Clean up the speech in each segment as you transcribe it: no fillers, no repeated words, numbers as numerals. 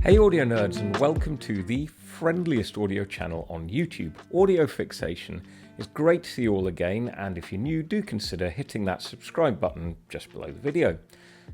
Hey audio nerds, and welcome to the friendliest audio channel on YouTube, Audio Fixation. It's great to see you all again, and if you're new, do consider hitting that subscribe button just below the video.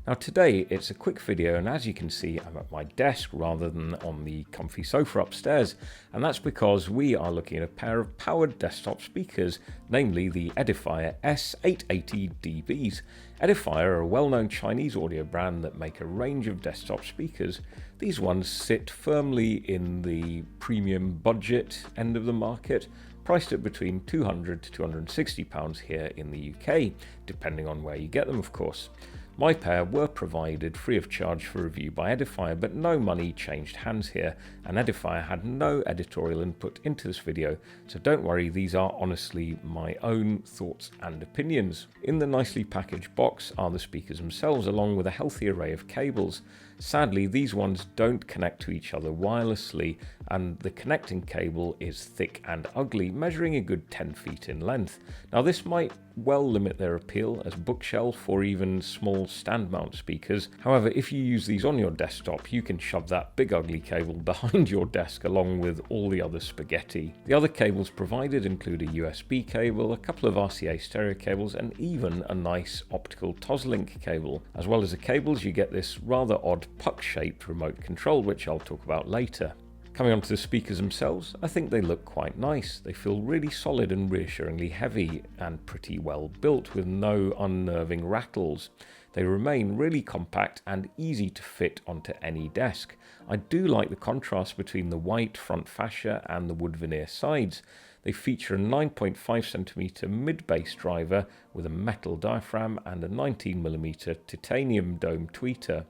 Now today it's a quick video, and as you can see I'm at my desk rather than on the comfy sofa upstairs, and that's because we are looking at a pair of powered desktop speakers, namely the Edifier S880DBs. Edifier are a well-known Chinese audio brand that make a range of desktop speakers. These ones sit firmly in the premium budget end of the market, priced at between £200 to £260 here in the UK, depending on where you get them of course. My pair were provided free of charge for review by Edifier, but no money changed hands here, and Edifier had no editorial input into this video, so don't worry, these are honestly my own thoughts and opinions. In the nicely packaged box are the speakers themselves, along with a healthy array of cables. Sadly, these ones don't connect to each other wirelessly, and the connecting cable is thick and ugly, measuring a good 10 feet in length. Now this might well limit their appeal as bookshelf or even small stand mount speakers. However, if you use these on your desktop, you can shove that big ugly cable behind your desk along with all the other spaghetti. The other cables provided include a USB cable, a couple of RCA stereo cables, and even a nice optical Toslink cable. As well as the cables, you get this rather odd puck-shaped remote control, which I'll talk about later. Coming on to the speakers themselves, I think they look quite nice. They feel really solid and reassuringly heavy and pretty well built with no unnerving rattles. They remain really compact and easy to fit onto any desk. I do like the contrast between the white front fascia and the wood veneer sides. They feature a 9.5cm mid-bass driver with a metal diaphragm and a 19mm titanium dome tweeter.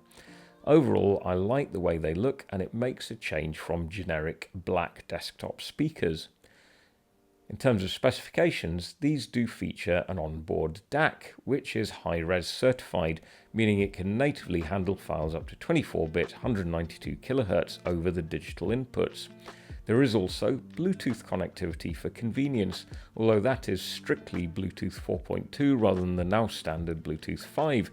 Overall, I like the way they look, and it makes a change from generic black desktop speakers. In terms of specifications, these do feature an onboard DAC, which is high-res certified, meaning it can natively handle files up to 24-bit 192kHz over the digital inputs. There is also Bluetooth connectivity for convenience, although that is strictly Bluetooth 4.2 rather than the now standard Bluetooth 5.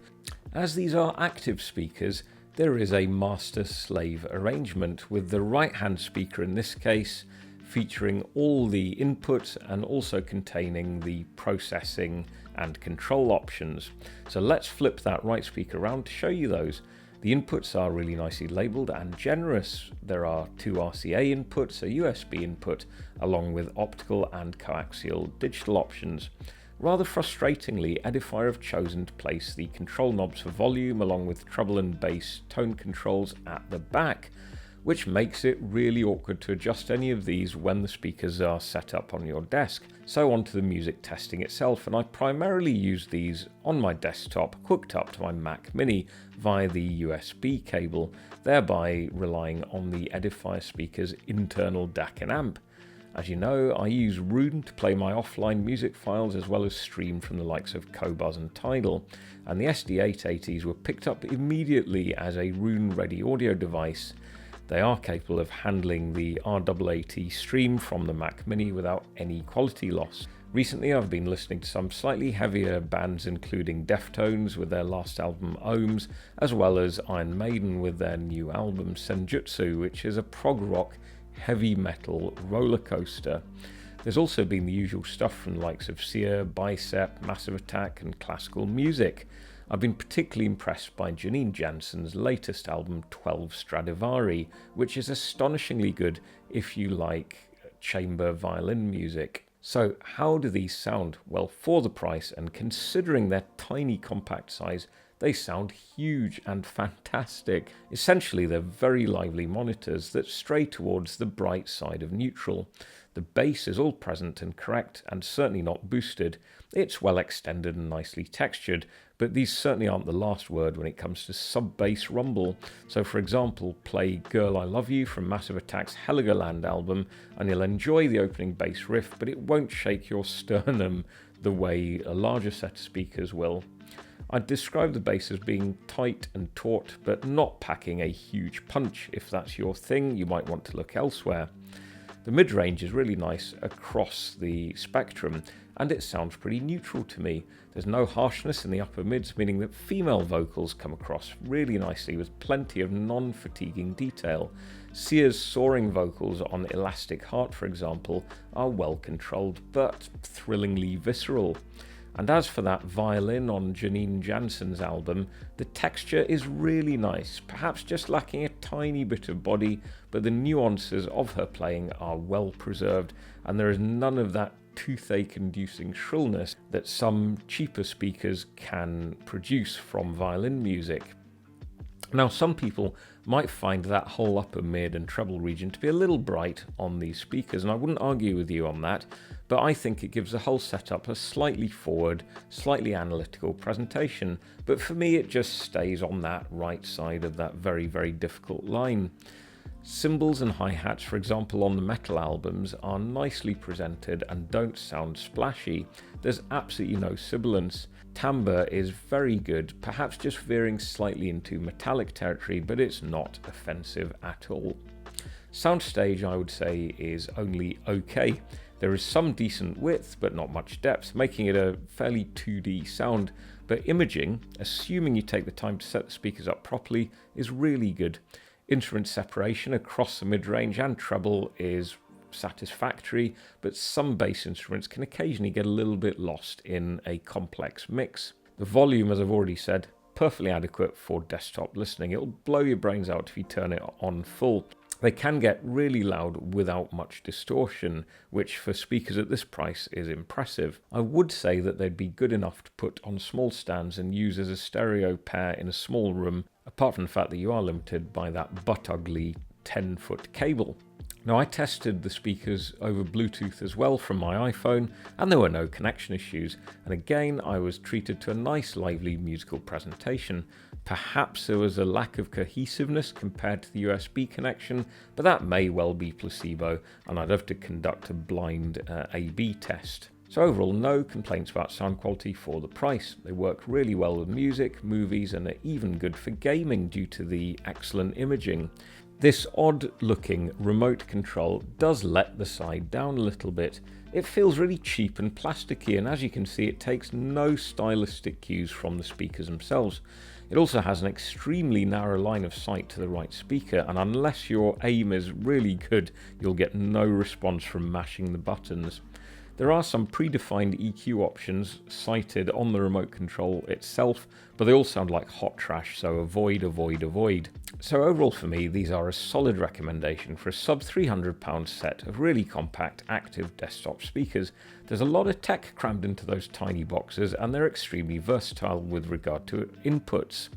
As these are active speakers, there is a master-slave arrangement, with the right-hand speaker in this case featuring all the inputs and also containing the processing and control options. So let's flip that right speaker around to show you those. The inputs are really nicely labelled and generous. There are two RCA inputs, a USB input, along with optical and coaxial digital options. Rather frustratingly, Edifier have chosen to place the control knobs for volume along with treble and bass tone controls at the back, which makes it really awkward to adjust any of these when the speakers are set up on your desk. So on to the music testing itself, and I primarily use these on my desktop hooked up to my Mac Mini via the USB cable, thereby relying on the Edifier speaker's internal DAC and amp. As you know, I use Roon to play my offline music files as well as stream from the likes of Qobuz and Tidal, and the SD880s were picked up immediately as a Roon-ready audio device. They are capable of handling the RAAT stream from the Mac Mini without any quality loss. Recently I've been listening to some slightly heavier bands including Deftones with their last album Ohms, as well as Iron Maiden with their new album Senjutsu, which is a prog rock heavy metal roller coaster. There's also been the usual stuff from the likes of Sia, Bicep, Massive Attack and classical music. I've been particularly impressed by Janine Jansen's latest album 12 Stradivari, which is astonishingly good if you like chamber violin music. So how do these sound? Well, for the price and considering their tiny compact size, they sound huge and fantastic. Essentially, they're very lively monitors that stray towards the bright side of neutral. The bass is all present and correct, and certainly not boosted. It's well extended and nicely textured, but these certainly aren't the last word when it comes to sub-bass rumble. So for example, play Girl I Love You from Massive Attack's Heligoland album, and you'll enjoy the opening bass riff, but it won't shake your sternum the way a larger set of speakers will. I'd describe the bass as being tight and taut, but not packing a huge punch. If that's your thing, you might want to look elsewhere. The mid-range is really nice across the spectrum, and it sounds pretty neutral to me. There's no harshness in the upper mids, meaning that female vocals come across really nicely with plenty of non-fatiguing detail. Sia's soaring vocals on Elastic Heart, for example, are well controlled but thrillingly visceral. And as for that violin on Janine Jansen's album, the texture is really nice, perhaps just lacking a tiny bit of body, but the nuances of her playing are well preserved, and there is none of that toothache-inducing shrillness that some cheaper speakers can produce from violin music. Now, some people might find that whole upper mid and treble region to be a little bright on these speakers, and I wouldn't argue with you on that, but I think it gives the whole setup a slightly forward, slightly analytical presentation. But for me, it just stays on that right side of that very, very difficult line. Cymbals and hi-hats, for example, on the metal albums are nicely presented and don't sound splashy. There's absolutely no sibilance. Timbre is very good, perhaps just veering slightly into metallic territory, but it's not offensive at all. Soundstage, I would say, is only okay. There is some decent width, but not much depth, making it a fairly 2D sound. But imaging, assuming you take the time to set the speakers up properly, is really good. Instrument separation across the mid-range and treble is satisfactory, but some bass instruments can occasionally get a little bit lost in a complex mix. The volume, as I've already said, perfectly adequate for desktop listening. It'll blow your brains out if you turn it on full. They can get really loud without much distortion, which for speakers at this price is impressive. I would say that they'd be good enough to put on small stands and use as a stereo pair in a small room, apart from the fact that you are limited by that butt-ugly 10-foot cable. Now, I tested the speakers over Bluetooth as well from my iPhone, and there were no connection issues, and again I was treated to a nice lively musical presentation. Perhaps there was a lack of cohesiveness compared to the USB connection, but that may well be placebo, and I'd have to conduct a blind A/B test. So overall, no complaints about sound quality for the price. They work really well with music, movies, and are even good for gaming due to the excellent imaging. This odd-looking remote control does let the side down a little bit. It feels really cheap and plasticky, and as you can see, it takes no stylistic cues from the speakers themselves. It also has an extremely narrow line of sight to the right speaker, and unless your aim is really good, you'll get no response from mashing the buttons. There are some predefined EQ options cited on the remote control itself, but they all sound like hot trash, so avoid, avoid, avoid. So overall for me, these are a solid recommendation for a sub £300 set of really compact active desktop speakers. There's a lot of tech crammed into those tiny boxes, and they're extremely versatile with regard to inputs.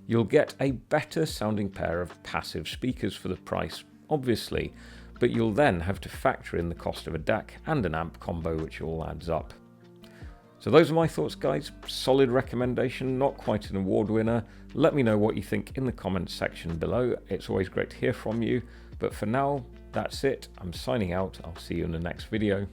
You'll get a better sounding pair of passive speakers for the price, obviously, but you'll then have to factor in the cost of a DAC and an amp combo, which all adds up. So those are my thoughts, guys. Solid recommendation, not quite an award winner. Let me know what you think in the comments section below. It's always great to hear from you. But for now, that's it. I'm signing out. I'll see you in the next video.